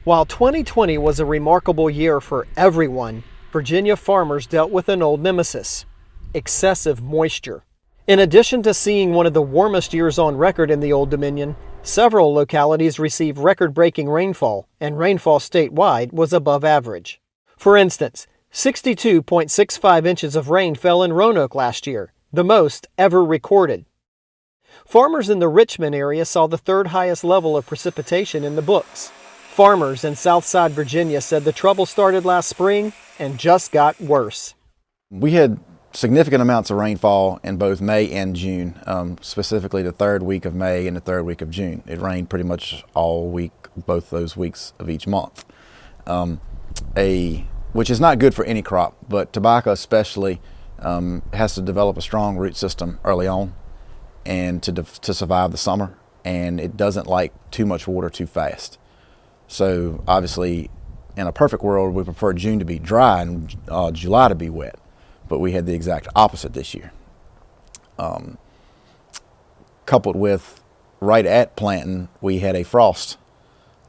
While 2020 was a remarkable year for everyone, Virginia farmers dealt with an old nemesis: excessive moisture. In addition to seeing one of the warmest years on record in the Old Dominion, several localities received record-breaking rainfall, and rainfall statewide was above average. For instance, 62.65 inches of rain fell in Roanoke last year, the most ever recorded. Farmers in the Richmond area saw the third highest level of precipitation in the books. Farmers in Southside Virginia said the trouble started last spring and just got worse. We had significant amounts of rainfall in both May and June, specifically the third week of May and the third week of June. It rained pretty much all week, both those weeks of each month, which is not good for any crop, but tobacco especially has to develop a strong root system early on and to survive the summer, and it doesn't like too much water too fast. So obviously, in a perfect world, we prefer June to be dry and July to be wet, but we had the exact opposite this year. Coupled with right at planting, we had a frost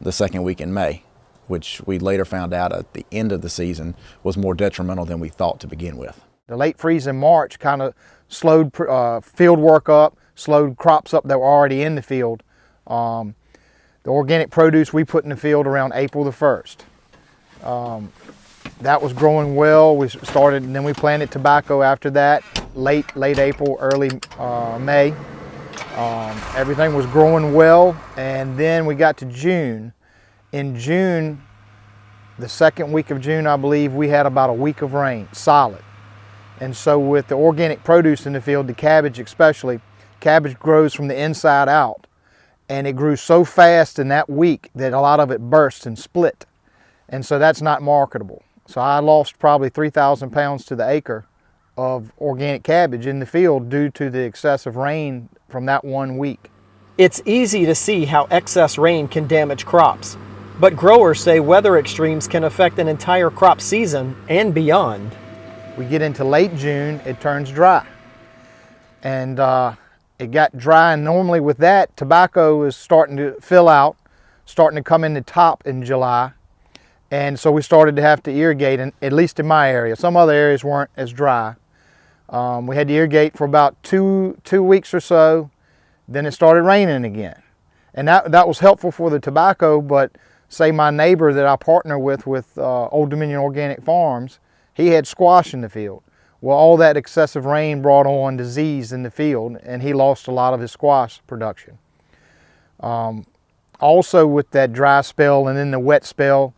the second week in May, which we later found out at the end of the season was more detrimental than we thought to begin with. The late freeze in March kind of slowed field work up, slowed crops up that were already in the field. The organic produce we put in the field around April the 1st. That was growing well. We started, and then we planted tobacco after that, late April, early May. Everything was growing well, and then we got to June. In June, the second week of June, I believe, we had about a week of rain, solid. And so with the organic produce in the field, the cabbage especially, cabbage grows from the inside out. And it grew so fast in that week that a lot of it burst and split. And so that's not marketable. So I lost probably 3,000 pounds to the acre of organic cabbage in the field due to the excessive rain from that 1 week. It's easy to see how excess rain can damage crops, but growers say weather extremes can affect an entire crop season and beyond. We get into late June, it turns dry. And it got dry, and normally with that, tobacco is starting to fill out, starting to come in the top in July. And so we started to have to irrigate, at least in my area. Some other areas weren't as dry. We had to irrigate for about two weeks or so. Then it started raining again. And that was helpful for the tobacco, but say my neighbor that I partner with Old Dominion Organic Farms, he had squash in the field. Well, all that excessive rain brought on disease in the field, and he lost a lot of his squash production. Also with that dry spell and then the wet spell,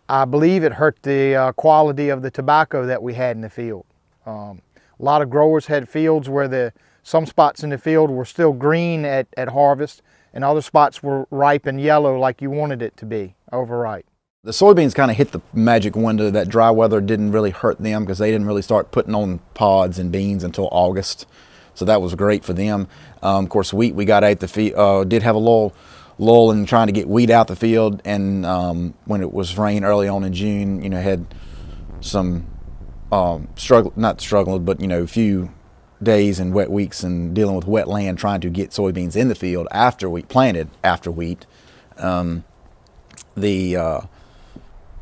I believe it hurt the quality of the tobacco that we had in the field. A lot of growers had fields where some spots in the field were still green at harvest, and other spots were ripe and yellow like you wanted it to be, overripe. The soybeans kind of hit the magic window. That dry weather didn't really hurt them because they didn't really start putting on pods and beans until August. So that was great for them. Of course, wheat, we got out the field, did have a lull in trying to get wheat out the field. And when it was rain early on in June, had some not struggling, but, a few days and wet weeks and dealing with wet land, trying to get soybeans in the field after wheat, planted after wheat.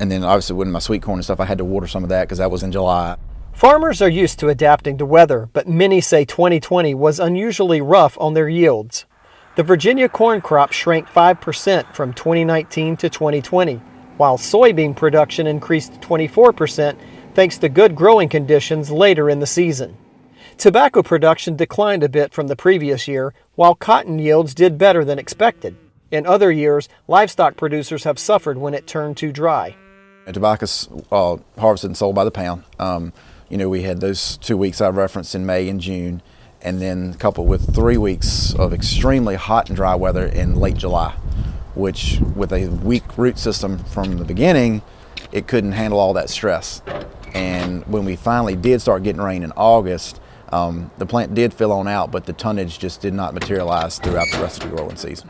And then obviously with my sweet corn and stuff, I had to water some of that because that was in July. Farmers are used to adapting to weather, but many say 2020 was unusually rough on their yields. The Virginia corn crop shrank 5% from 2019 to 2020, while soybean production increased 24% thanks to good growing conditions later in the season. Tobacco production declined a bit from the previous year, while cotton yields did better than expected. In other years, livestock producers have suffered when it turned too dry. And tobacco's harvested and sold by the pound. We had those 2 weeks I referenced in May and June, and then coupled with 3 weeks of extremely hot and dry weather in late July, which with a weak root system from the beginning, it couldn't handle all that stress. And when we finally did start getting rain in August, the plant did fill on out, but the tonnage just did not materialize throughout the rest of the growing season.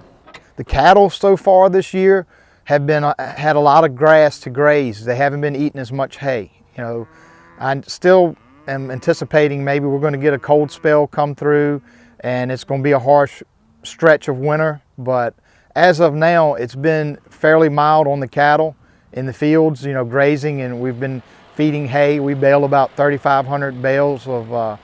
The cattle so far this year have had a lot of grass to graze. They haven't been eating as much hay. I still am anticipating maybe we're going to get a cold spell come through, and it's going to be a harsh stretch of winter. But as of now, it's been fairly mild on the cattle in the fields, you know, grazing, and we've been feeding hay. We bale about 3,500 bales of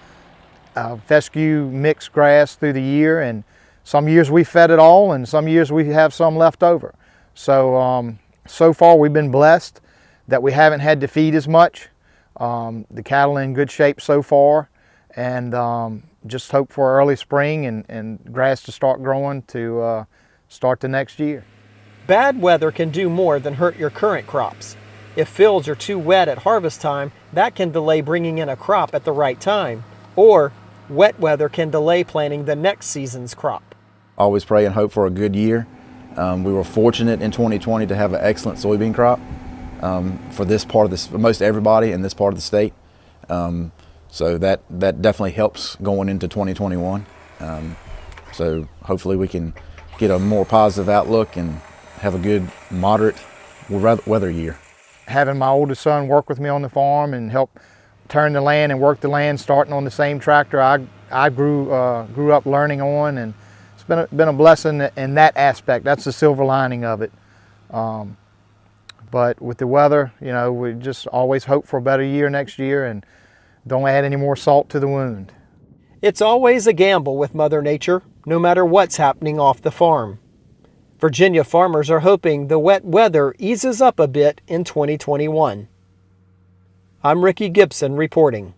fescue mixed grass through the year, and some years we fed it all, and some years we have some left over. So, so far we've been blessed that we haven't had to feed as much. The cattle are in good shape so far, and just hope for early spring and grass to start growing to start the next year. Bad weather can do more than hurt your current crops. If fields are too wet at harvest time, that can delay bringing in a crop at the right time. Or wet weather can delay planting the next season's crop. Always pray and hope for a good year. We were fortunate in 2020 to have an excellent soybean crop for this part of this, for most everybody in this part of the state. So that definitely helps going into 2021. So hopefully we can get a more positive outlook and have a good, moderate weather year. Having my oldest son work with me on the farm and help turn the land and work the land, starting on the same tractor I grew up learning on, and it's been a blessing in that aspect. That's the silver lining of it. But with the weather, you know, we just always hope for a better year next year and don't add any more salt to the wound. It's always a gamble with Mother Nature, no matter what's happening off the farm. Virginia farmers are hoping the wet weather eases up a bit in 2021. I'm Ricky Gibson reporting.